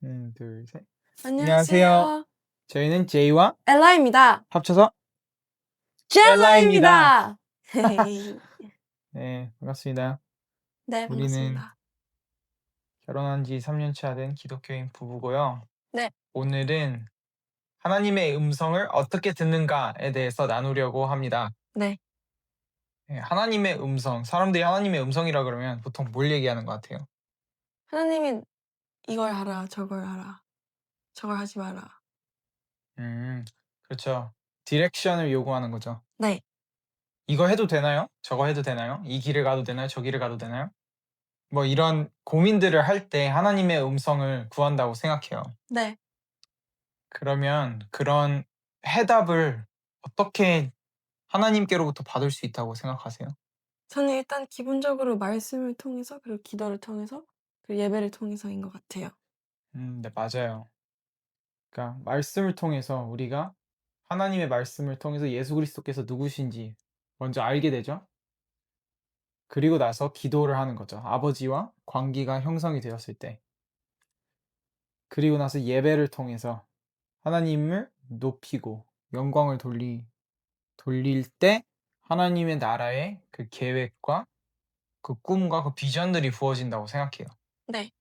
둘, 셋. 안녕하세요. 안녕하세요. 저희는 제이와 엘라입니다. 합쳐서 젤라입니다. 네, 반갑습니다. 네, 우리는 반갑습니다. 결혼한 지 3년 차 된 기독교인 부부고요. 네. 오늘은 하나님의 음성을 어떻게 듣는가에 대해서 나누려고 합니다. 네. 네, 하나님의 음성, 사람들이 하나님의 음성이라 그러면 보통 뭘 얘기하는 것 같아요? 하나님이 이걸 하라, 저걸 하라, 저걸 하지 마라. 그렇죠. 디렉션을 요구하는 거죠. 네. 이거 해도 되나요? 저거 해도 되나요? 이 길을 가도 되나요? 저 길을 가도 되나요? 뭐 이런 고민들을 할 때 하나님의 음성을 구한다고 생각해요. 네. 그러면 그런 해답을 어떻게 하나님께로부터 받을 수 있다고 생각하세요? 저는 일단 기본적으로 말씀을 통해서, 그리고 기도를 통해서, 그리고 예배를 통해서인 것 같아요. 네, 맞아요. 그러니까 말씀을 통해서 우리가 하나님의 말씀을 통해서 예수 그리스도께서 누구신지 먼저 알게 되죠. 그리고 나서 기도를 하는 거죠. 아버지와 관계가 형성이 되었을 때. 그리고 나서 예배를 통해서 하나님을 높이고 영광을 돌릴 때 하나님의 나라의 그 계획과 그 꿈과 그 비전들이 부어진다고 생각해요. 네.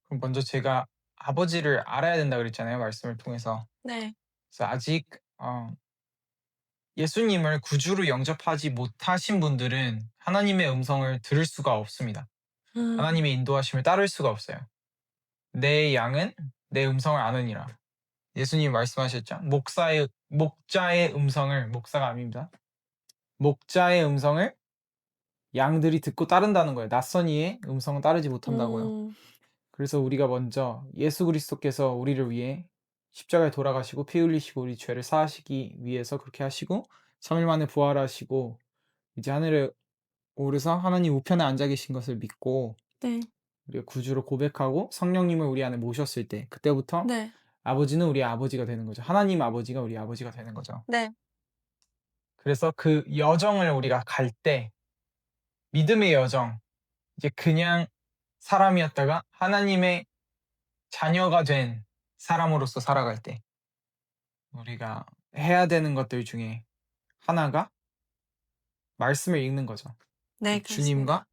그럼 먼저 제가 아버지를 알아야 된다 그랬잖아요, 말씀을 통해서. 네. 그래서 아직 예수님을 구주로 영접하지 못하신 분들은 하나님의 음성을 들을 수가 없습니다. 음, 하나님의 인도하심을 따를 수가 없어요. 내 양은 내 음성을 아느니라. 예수님이 말씀하셨죠. 목자의 음성을, 목사가 아닙니다. 목자의 음성을 양들이 듣고 따른다는 거예요. 낯선 이의 음성은 따르지 못한다고요. 음, 그래서 우리가 먼저 예수 그리스도께서 우리를 위해 십자가에 돌아가시고 피 흘리시고 우리 죄를 사하시기 위해서 그렇게 하시고 3일 만에 부활하시고 이제 하늘에 오르서 하나님 우편에 앉아 계신 것을 믿고 네. 우리가 구주로 고백하고 성령님을 우리 안에 모셨을 때 그때부터 네. 아버지는 우리의 아버지가 되는 거죠. 하나님 아버지가 우리 아버지가 되는 거죠. 네. 그래서 그 여정을 우리가 갈 때 믿음의 여정, 이제 그냥 사람이었다가 하나님의 자녀가 된 사람으로서 살아갈 때 우리가 해야 되는 것들 중에 하나가 말씀을 읽는 거죠. 네, 주님과 그렇습니다.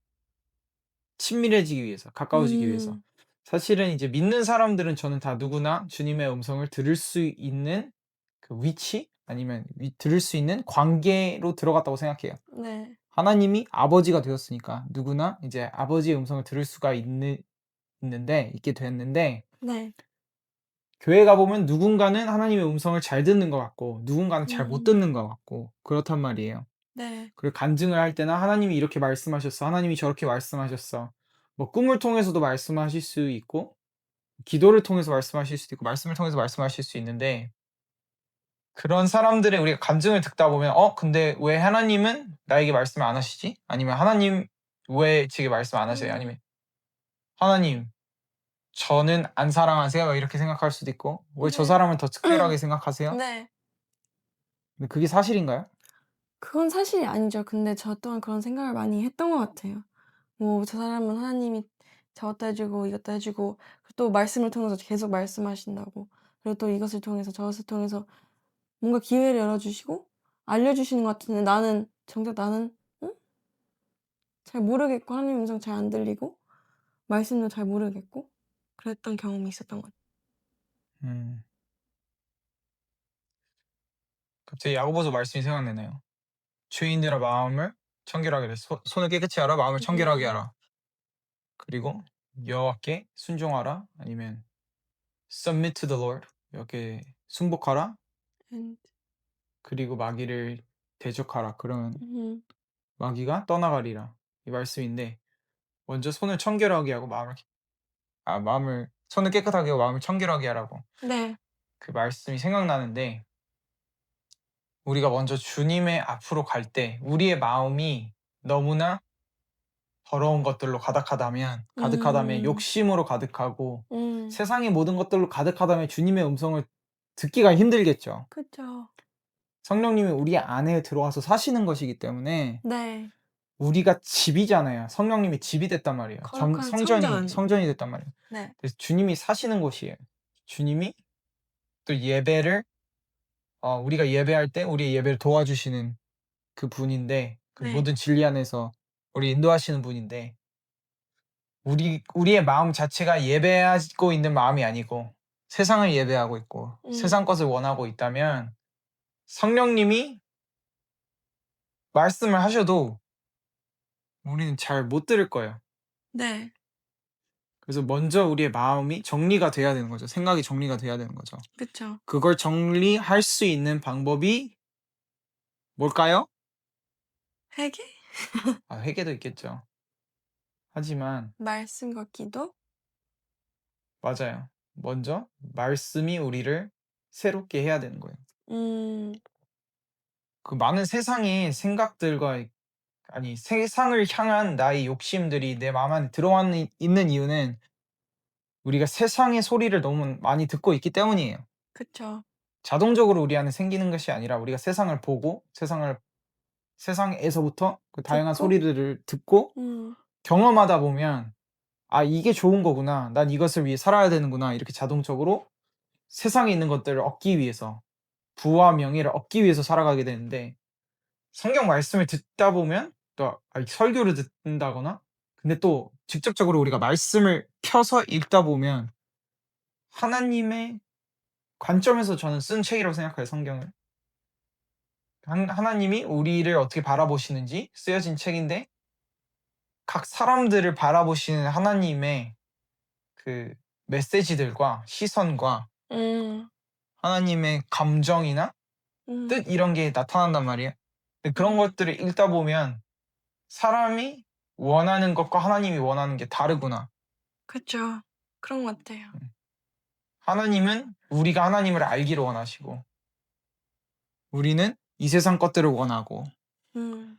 친밀해지기 위해서, 가까워지기 위해서. 음, 사실은 이제 믿는 사람들은 저는 다 누구나 주님의 음성을 들을 수 있는 그 위치 아니면 들을 수 있는 관계로 들어갔다고 생각해요. 네. 하나님이 아버지가 되었으니까 누구나 이제 아버지의 음성을 들을 수가 있게 됐는데 네. 교회 가보면 누군가는 하나님의 음성을 잘 듣는 것 같고 누군가는 잘 못 음, 듣는 것 같고 그렇단 말이에요. 네. 그리고 간증을 할 때나 하나님이 이렇게 말씀하셨어. 하나님이 저렇게 말씀하셨어. 뭐 꿈을 통해서도 말씀하실 수 있고 기도를 통해서 말씀하실 수도 있고 말씀을 통해서 말씀하실 수 있는데 그런 사람들의 우리가 간증을 듣다 보면 근데 왜 하나님은 나에게 말씀을 안 하시지? 아니면 하나님 왜 제게 말씀 안 하세요? 음, 아니면 하나님 저는 안 사랑하세요? 이렇게 생각할 수도 있고 왜 저 네. 사람은 더 특별하게 생각하세요? 네. 근데 그게 사실인가요? 그건 사실이 아니죠. 근데 저 또한 그런 생각을 많이 했던 것 같아요. 뭐 저 사람은 하나님이 저것도 해 주고 이것도 해 주고 또 말씀을 통해서 계속 말씀하신다고. 그리고 또 이것을 통해서 저것을 통해서 뭔가 기회를 열어 주시고 알려 주시는 것 같은데 정작 나는 응? 잘 모르겠고 하나님 음성 잘 안 들리고 말씀도 잘 모르겠고 그랬던 경험이 있었던 것 같아요. 음. 갑자기 야고보서 말씀이 생각나네요. 죄인들아 마음을 청결하게 해. 손을 깨끗이 하라 마음을 청결하게 음. 하라. 그리고 여호와께 순종하라 아니면 submit to the Lord 이렇게 순복하라 And 그리고 마귀를 대적하라 그러면 음. 마귀가 떠나가리라 이 말씀인데 먼저 손을 청결하게 하고 마음을 손을 깨끗하게 하고 마음을 청결하게 하라고 네. 그 말씀이 생각나는데 우리가 먼저 주님의 앞으로 갈 때 우리의 마음이 너무나 더러운 것들로 가득하다면 음. 욕심으로 가득하고 음. 세상의 모든 것들로 가득하다면 주님의 음성을 듣기가 힘들겠죠. 그쵸. 성령님이 우리 안에 들어와서 사시는 것이기 때문에 네. 우리가 집이잖아요. 성령님이 집이 됐단 말이에요. 거룩한 성전이 성전. 성전이 됐단 말이에요. 네. 그래서 주님이 사시는 곳이에요. 주님이 또 예배를 우리가 예배할 때 우리의 예배를 도와주시는 그 분인데 그 네. 모든 진리 안에서 우리 인도하시는 분인데 우리의 마음 자체가 예배하고 있는 마음이 아니고 세상을 예배하고 있고 음. 세상 것을 원하고 있다면 성령님이 말씀을 하셔도 우리는 잘 못 들을 거예요. 네. 그래서 먼저 우리의 마음이 정리가 돼야 되는 거죠. 생각이 정리가 돼야 되는 거죠. 그쵸. 그걸 정리할 수 있는 방법이 뭘까요? 회개? 회개도 있겠죠. 하지만 말씀과 기도? 맞아요. 먼저 말씀이 우리를 새롭게 해야 되는 거예요. 음. 그 많은 세상의 생각들과 세상을 향한 나의 욕심들이 내 마음 안에 들어와 있는 이유는 우리가 세상의 소리를 너무 많이 듣고 있기 때문이에요. 그쵸. 자동적으로 우리 안에 생기는 것이 아니라 우리가 세상을 보고 세상에서부터 그 다양한 듣고 소리들을 듣고 음. 경험하다 보면 '아 이게 좋은 거구나. 난 이것을 위해 살아야 되는구나.' 이렇게 자동적으로 세상에 있는 것들을 얻기 위해서 부와 명예를 얻기 위해서 살아가게 되는데 성경 말씀을 듣다 보면 또 설교를 듣는다거나 근데 또 직접적으로 우리가 말씀을 펴서 읽다 보면 하나님의 관점에서 저는 쓴 책이라고 생각해요, 성경을. 하나님이 우리를 어떻게 바라보시는지 쓰여진 책인데 각 사람들을 바라보시는 하나님의 그 메시지들과 시선과 음. 하나님의 감정이나 음. 뜻 이런 게 나타난단 말이에요. 근데 그런 음. 것들을 읽다 보면 '사람이 원하는 것과 하나님이 원하는 게 다르구나.' 그쵸. 그런 것 같아요. 음. 하나님은 우리가 하나님을 알기를 원하시고 우리는 이 세상 것들을 원하고 음.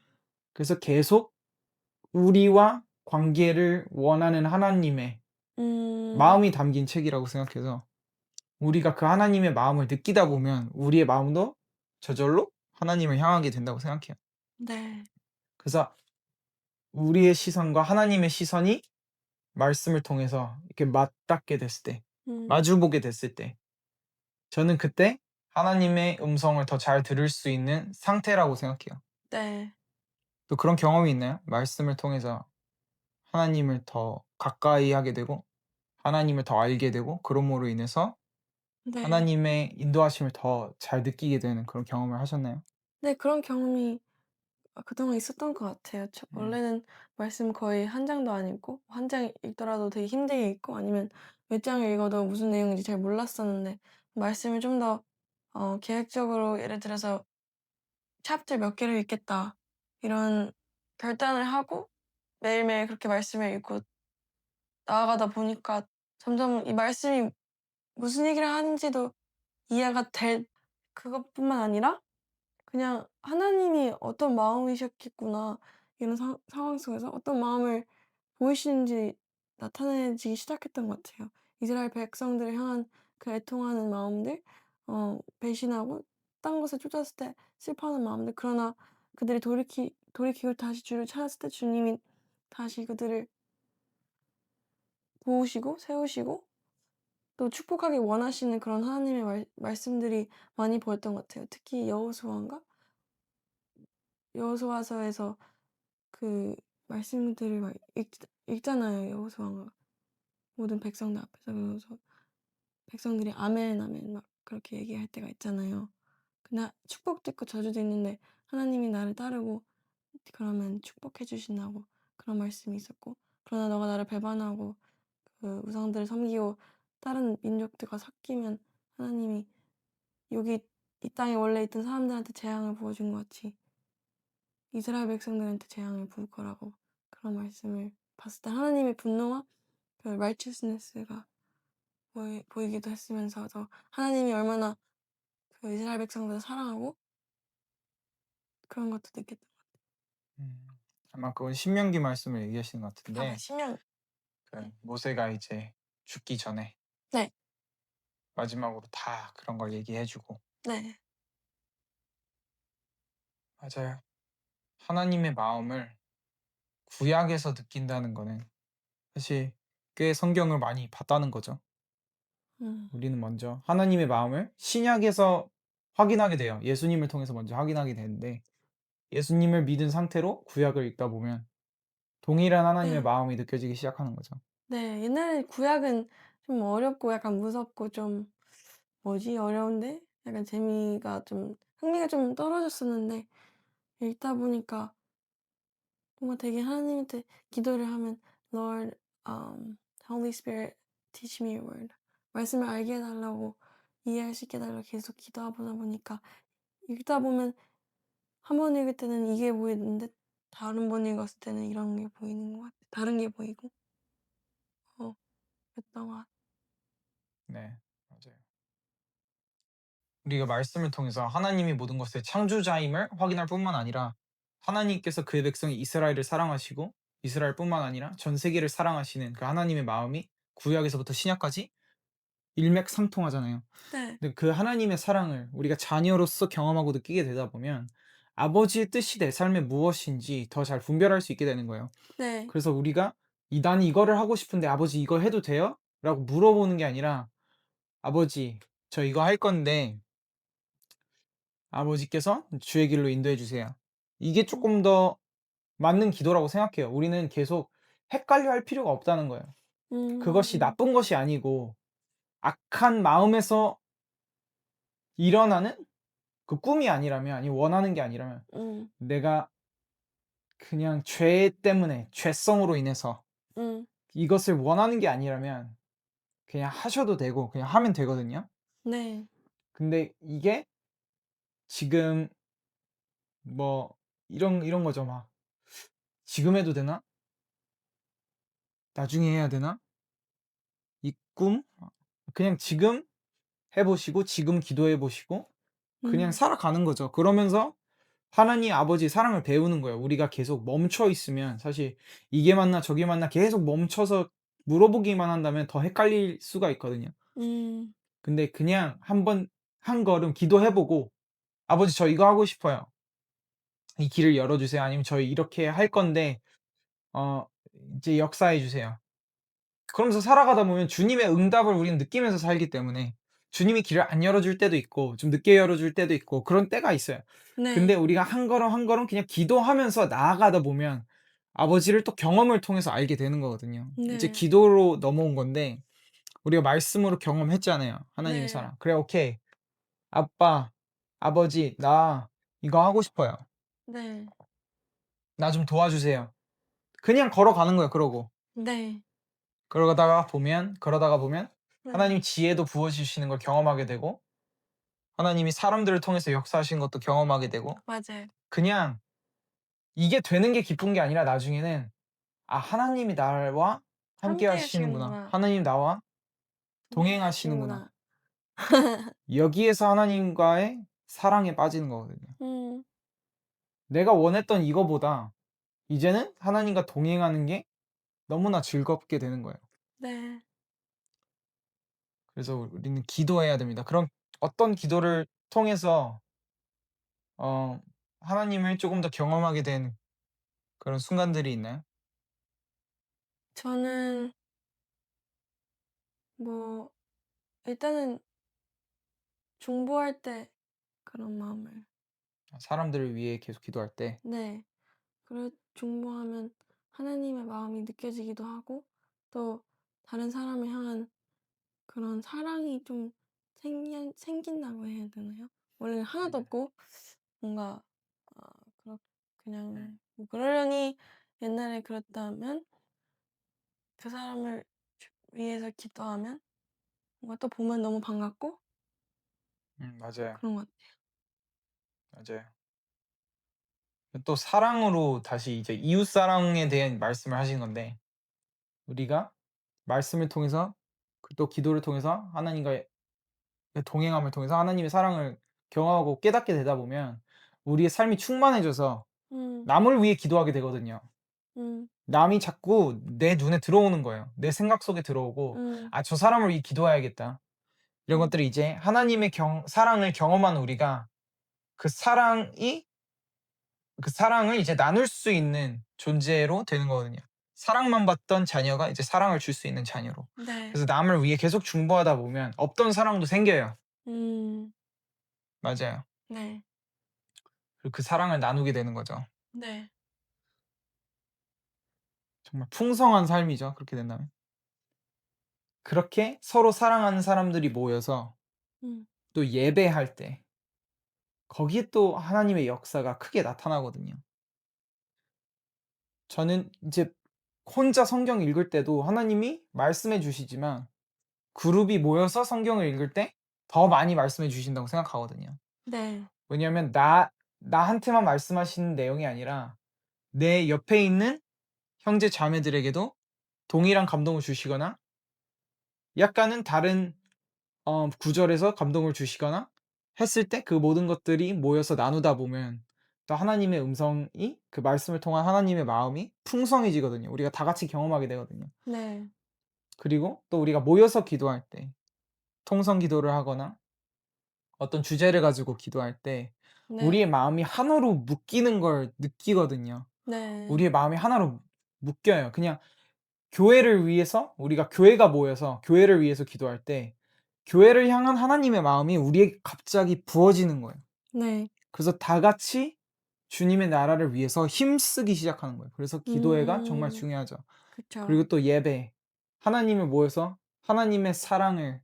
그래서 계속 우리와 관계를 원하는 하나님의 음. 마음이 담긴 책이라고 생각해서 우리가 그 하나님의 마음을 느끼다 보면 우리의 마음도 저절로 하나님을 향하게 된다고 생각해요. 네. 그래서 우리의 시선과 하나님의 시선이 말씀을 통해서 이렇게 맞닿게 됐을 때, 음. 마주보게 됐을 때, 저는 그때 하나님의 음성을 더 잘 들을 수 있는 상태라고 생각해요. 네. 또 그런 경험이 있나요? 말씀을 통해서 하나님을 더 가까이 하게 되고, 하나님을 더 알게 되고, 그러므로 인해서 네. 하나님의 인도하심을 더 잘 느끼게 되는 그런 경험을 하셨나요? 네, 그런 경험이 그동안 있었던 것 같아요. 음. 원래는 말씀 거의 한 장도 안 읽고 한 장 읽더라도 되게 힘들게 읽고 아니면 몇 장을 읽어도 무슨 내용인지 잘 몰랐었는데 말씀을 좀 더 계획적으로 예를 들어서 '챕터 몇 개를 읽겠다.' 이런 결단을 하고 매일매일 그렇게 말씀을 읽고 나아가다 보니까 점점 이 말씀이 무슨 얘기를 하는지도 이해가 될 그것뿐만 아니라 그냥 '하나님이 어떤 마음이셨겠구나.' 이런 상황 속에서 어떤 마음을 보이시는지 나타내지기 시작했던 것 같아요. 이스라엘 백성들을 향한 그 애통하는 마음들, 배신하고 딴 곳에 쫓았을 때 슬퍼하는 마음들, 그러나 그들이 돌이키고 다시 주를 찾았을 때 주님이 다시 그들을 도우시고 세우시고 또 축복하길 원하시는 그런 하나님의 말씀들이 많이 보였던 것 같아요. 특히 여호수아인가? 여호수아서에서 그 말씀들을 막 읽잖아요, 여호수아가 모든 백성들 앞에서. 그래서 백성들이 "아멘, 아멘." 막 그렇게 얘기할 때가 있잖아요. 그나 축복도 있고 저주도 있는데 하나님이 나를 따르고 그러면 축복해 주신다고 그런 말씀이 있었고, 그러나 너가 나를 배반하고 그 우상들을 섬기고 다른 민족들과 섞이면 하나님이 여기 이 땅에 원래 있던 사람들한테 재앙을 부어 준 것 같이 이스라엘 백성들한테 재앙을 부을 거라고 그런 말씀을 봤을 때 하나님의 분노와 그 righteousness가 보이기도 했으면서 더 하나님이 얼마나 그 이스라엘 백성들을 사랑하고 그런 것도 느꼈던 것 같아요. 음. 아마 그건 신명기 말씀을 얘기하시는 것 아, 네. 같은데 신명. 그 모세가 이제 죽기 전에 네. 마지막으로 다 그런 걸 얘기해 주고 네. 맞아요. 하나님의 마음을 구약에서 느낀다는 거는 사실 꽤 성경을 많이 봤다는 거죠. 음. 우리는 먼저 하나님의 마음을 신약에서 확인하게 돼요. 예수님을 통해서 먼저 확인하게 되는데 예수님을 믿은 상태로 구약을 읽다 보면 동일한 하나님의 네. 마음이 느껴지기 시작하는 거죠. 네. 옛날에 구약은 좀 어렵고 약간 무섭고 좀 '뭐지? 어려운데?' 약간 재미가 좀 흥미가 좀 떨어졌었는데 읽다 보니까 뭔가 되게 하나님한테 기도를 하면 "Lord, Holy Spirit, teach me your word." 말씀을 알게 해 달라고 이해할 수 있게 해 달라고 계속 기도하다 보니까 읽다 보면 한 번 읽을 때는 이게 보이는데 다른 번 읽었을 때는 이런 게 보이는 것 같아 다른 게 보이고 그랬던 것 같아요. 네. 맞아요. 우리가 말씀을 통해서 하나님이 모든 것의 창조자임을 확인할 뿐만 아니라 하나님께서 그의 백성 이스라엘을 사랑하시고 이스라엘뿐만 아니라 전 세계를 사랑하시는 그 하나님의 마음이 구약에서부터 신약까지 일맥상통하잖아요. 네. 근데 그 하나님의 사랑을 우리가 자녀로서 경험하고 느끼게 되다 보면 아버지의 뜻이 내 삶에 무엇인지 더 잘 분별할 수 있게 되는 거예요. 네. 그래서 우리가 나는 이거를 하고 싶은데 아버지 이거 해도 돼요? 라고 물어보는 게 아니라 아버지 저 이거 할 건데 아버지께서 주의 길로 인도해 주세요. 이게 음. 조금 더 맞는 기도라고 생각해요. 우리는 계속 헷갈려 할 필요가 없다는 거예요. 그것이 음. 나쁜 것이 아니고 악한 마음에서 일어나는 그 꿈이 아니라면 아니면 원하는 게 아니라면 음. 내가 그냥 죄 때문에 죄성으로 인해서 음. 이것을 원하는 게 아니라면 그냥 하셔도 되고 그냥 하면 되거든요. 네. 근데 이게 지금 뭐 이런 거죠 막. '지금 해도 되나? 나중에 해야 되나? 이 꿈?' 그냥 지금 해 보시고 지금 기도해 보시고 그냥 음. 살아가는 거죠. 그러면서 하나님 아버지의 사랑을 배우는 거예요. 우리가 계속 멈춰 있으면 사실 이게 맞나 저게 맞나 계속 멈춰서 물어보기만 한다면 더 헷갈릴 수가 있거든요. 음. 근데 그냥 한번 한 걸음 기도해 보고 "아버지 저 이거 하고 싶어요. 이 길을 열어 주세요." 아니면 "저 이렇게 할 건데 어 이제 역사해 주세요." 그러면서 살아가다 보면 주님의 응답을 우리는 느끼면서 살기 때문에 주님이 길을 안 열어줄 때도 있고 좀 늦게 열어줄 때도 있고 그런 때가 있어요. 근데 네. 우리가 한 걸음 한 걸음 그냥 기도하면서 나아가다 보면 아버지를 또 경험을 통해서 알게 되는 거거든요. 이제 네. 기도로 넘어온 건데 우리가 말씀으로 경험했잖아요, 하나님의 네. 사랑. "그래 오케이. 아빠, 아버지 나 이거 하고 싶어요. 네. 나 좀 도와주세요." 그냥 걸어가는 거예요 그러고. 네. 그러다가 보면 네. 하나님이 지혜도 부어 주시는 걸 경험하게 되고 하나님이 사람들을 통해서 역사하시는 것도 경험하게 되고 맞아요. 그냥 이게 되는 게 기쁜 게 아니라 나중에는 '아 하나님이 나와 함께 함께 하시는구나. 하시는구나. 하나님 나와 동행하시는구나.' 동행하시는구나. 여기에서 하나님과의 사랑에 빠지는 거거든요. 음. 내가 원했던 이거보다 이제는 하나님과 동행하는 게 너무나 즐겁게 되는 거예요. 네. 그래서 우리는 기도해야 됩니다. 그럼 어떤 기도를 통해서 어 하나님을 쪼금 더 경험하게 된 그런 순간들이 있나요? 저는 뭐 일단은 중보할 때 그런 마음을 사람들을 위해 계속 기도할 때. 네. 중보하면 하나님의 마음이 느껴지기도 하고 또 다른 사람을 향한 그런 사랑이 좀 생긴다고 해야 되나요? 원래는 하나도 네. 없고 뭔가 아 그렇 그냥 뭐 그러려니 옛날에 그랬다면 그 사람을 위해서 기도하면 뭔가 또 보면 너무 반갑고 맞아요. 그런 것 같아요. 맞아요. 또 사랑으로 다시 이제 이웃 사랑에 대한 말씀을 하신 건데 우리가 말씀을 통해서 또 기도를 통해서 하나님과의 그 동행함을 통해서 하나님의 사랑을 경험하고 깨닫게 되다 보면 우리의 삶이 충만해져서 음. 남을 위해 기도하게 되거든요. 음. 남이 자꾸 내 눈에 들어오는 거예요. 내 생각 속에 들어오고 음. '아 저 사람을 위해 기도해야겠다.' 이런 음. 것들이 이제 하나님의 사랑을 경험한 우리가 그 사랑이 그 사랑을 이제 나눌 수 있는 존재로 되는 거거든요. 사랑만 받던 자녀가 이제 사랑을 줄 수 있는 자녀로. 네. 그래서 남을 위해 계속 중보하다 보면 없던 사랑도 생겨요. 음. 맞아요. 네. 그리고 그 사랑을 나누게 되는 거죠. 네. 정말 풍성한 삶이죠, 그렇게 된다면. 그렇게 서로 사랑하는 사람들이 모여서 음. 또 예배할 때 거기에 또 하나님의 역사가 크게 나타나거든요. 저는 이제 혼자 성경 읽을 때도 하나님이 말씀해 주시지만 그룹이 모여서 성경을 읽을 때 더 많이 말씀해 주신다고 생각하거든요. 네. 왜냐하면 나한테만 말씀하시는 내용이 아니라 내 옆에 있는 형제 자매들에게도 동일한 감동을 주시거나 약간은 다른 구절에서 감동을 주시거나 했을 때 그 모든 것들이 모여서 나누다 보면 또 하나님의 음성이 그 말씀을 통한 하나님의 마음이 풍성해지거든요. 우리가 다 같이 경험하게 되거든요. 네. 그리고 또 우리가 모여서 기도할 때 통성 기도를 하거나 어떤 주제를 가지고 기도할 때 네. 우리의 마음이 하나로 묶이는 걸 느끼거든요. 네. 우리의 마음이 하나로 묶여요. 그냥 교회를 위해서 우리가 교회가 모여서 교회를 위해서 기도할 때 교회를 향한 하나님의 마음이 우리에게 갑자기 부어지는 거예요. 네. 그래서 다 같이 주님의 나라를 위해서 힘쓰기 시작하는 거예요. 그래서 기도회가 정말 음. 중요하죠. 그쵸. 그리고 또 예배. 하나님을 모여서 하나님의 사랑을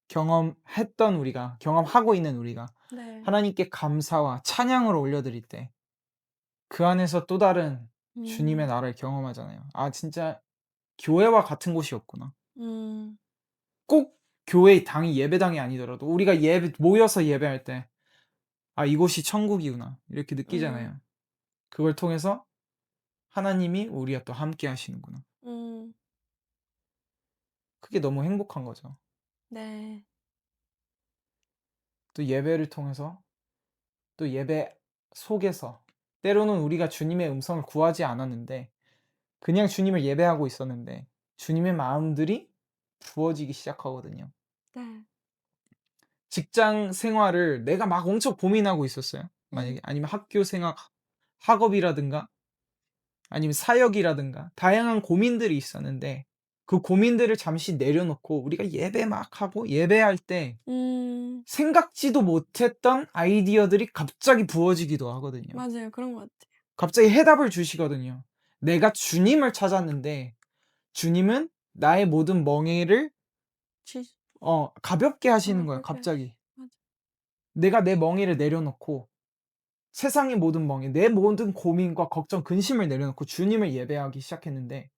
경험했던 우리가 경험하고 있는 우리가 네. 하나님께 감사와 찬양을 올려드릴 때 그 안에서 또 다른 주님의 음. 나라를 경험하잖아요. '아 진짜 교회와 같은 곳이 없구나.' 음. 꼭 교회 당이 예배당이 아니더라도 우리가 예배 모여서 예배할 때 '아 이곳이 천국이구나.' 이렇게 음. 느끼잖아요. 그걸 통해서 하나님이 우리와 또 함께 하시는구나. 음. 그게 너무 행복한 거죠. 네. 또 예배를 통해서 또 예배 속에서 때로는 우리가 주님의 음성을 구하지 않았는데 그냥 주님을 예배하고 있었는데 주님의 마음들이 부어지기 시작하거든요. 네. 직장 생활을 내가 막 엄청 고민하고 있었어요. 음. 만약에 아니면 학교 생활 학업이라든가 아니면 사역이라든가 다양한 고민들이 있었는데 그 고민들을 잠시 내려놓고 우리가 예배 막 하고 예배할 때 음. 생각지도 못했던 아이디어들이 갑자기 부어지기도 하거든요. 맞아요. 그런 것 같아요. 갑자기 해답을 주시거든요. 내가 주님을 찾았는데 주님은 나의 모든 멍에를 지 가볍게 하시는 거예요 그렇게 하시 갑자기. 맞아. 내가 내 멍에를 내려놓고 세상의 모든 멍에 내 모든 고민과 걱정, 근심을 내려놓고 주님을 예배하기 시작했는데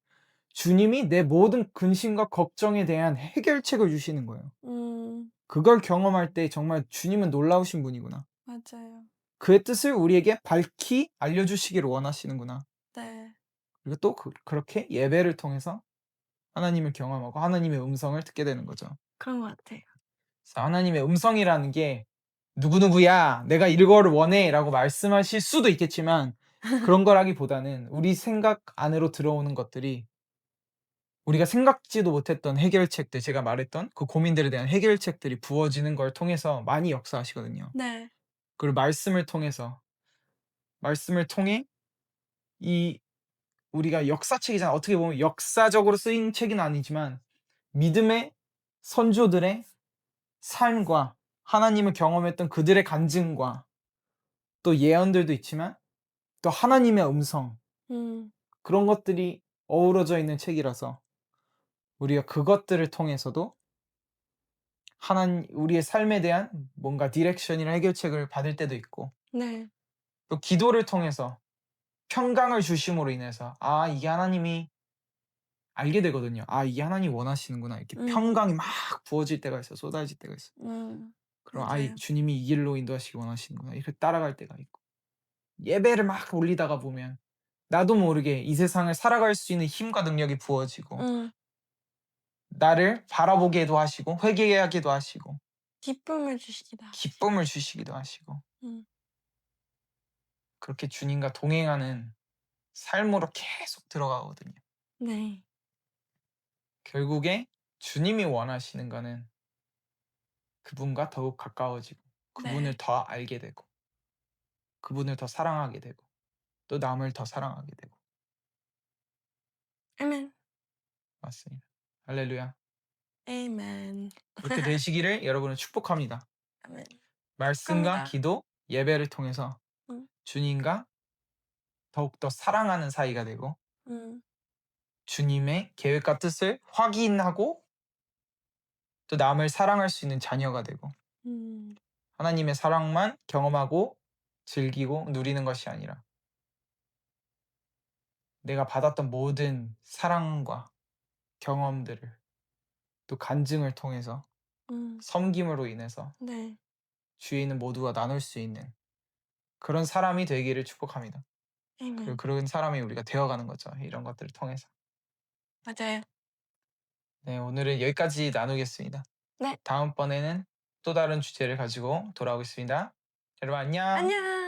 주님이 내 모든 근심과 걱정에 대한 해결책을 주시는 거예요. 음. 그걸 경험할 때 정말 '주님은 놀라우신 분이구나. 맞아요. 그의 뜻을 우리에게 밝히 알려주시기를 원하시는구나.' 네. 그리고 또 그렇게 예배를 통해서 하나님을 경험하고 하나님의 음성을 듣게 되는 거죠. 그런 것 같아요. 그래서 하나님의 음성이라는 게 "누구누구야. 내가 이거를 원해."라고 말씀하실 수도 있겠지만 그런 거라기보다는 우리 생각 안으로 들어오는 것들이 우리가 생각지도 못했던 해결책들 제가 말했던 그 고민들에 대한 해결책들이 부어지는 걸 통해서 많이 역사하시거든요. 네. 그리고 말씀을 통해서 말씀을 통해 이 우리가 역사책이잖아. 어떻게 보면 역사적으로 쓰인 책은 아니지만 믿음의 선조들의 삶과 하나님을 경험했던 그들의 간증과 또 예언들도 있지만 또 하나님의 음성 음. 그런 것들이 어우러져 있는 책이라서 우리가 그것들을 통해서도 하나님 우리의 삶에 대한 뭔가 디렉션이나 해결책을 받을 때도 있고 네. 또 기도를 통해서 평강을 주심으로 인해서 '아 이게 하나님이' 알게 되거든요. '아 이게 하나님이 원하시는구나.' 이렇게 음. 평강이 막 부어질 때가 있어요. 쏟아질 때가 있어요. 음. 그럼 '아 이 맞아요. 주님이 이 길로 인도하시기 원하시는구나.' 이렇게 따라갈 때가 있고 예배를 막 올리다가 보면 나도 모르게 이 세상을 살아갈 수 있는 힘과 능력이 부어지고 음. 나를 바라보게도 하시고 회개하게도 하시고 기쁨을 주시기도 하시 기쁨을 주시기도 하시고 음. 그렇게 주님과 동행하는 삶으로 계속 들어가거든요. 네. 결국에 주님이 원하시는 거는 그분과 더욱 가까워지고 그분을 네. 더 알게 되고 그분을 더 사랑하게 되고 또 남을 더 사랑하게 되고 아멘. 맞습니다. 할렐루야. 아멘. 그렇게 되시기를 여러분을 축복합니다. 아멘. 말씀과 축복합니다. 기도, 예배를 통해서 음. 주님과 더욱더 사랑하는 사이가 되고 음. 주님의 계획과 뜻을 확인하고 또 남을 사랑할 수 있는 자녀가 되고 음. 하나님의 사랑만 경험하고 즐기고 누리는 것이 아니라 내가 받았던 모든 사랑과 경험들을 또 간증을 통해서 음. 섬김으로 인해서 네. 주위에 있는 모두가 나눌 수 있는 그런 사람이 되기를 축복합니다. 그리고 아멘. 그런 사람이 우리가 되어가는 거죠. 이런 것들을 통해서. 맞아요. 네, 오늘은 여기까지 나누겠습니다. 네. 다음번에는 또 다른 주제를 가지고 돌아오겠습니다. 여러분 안녕. 안녕.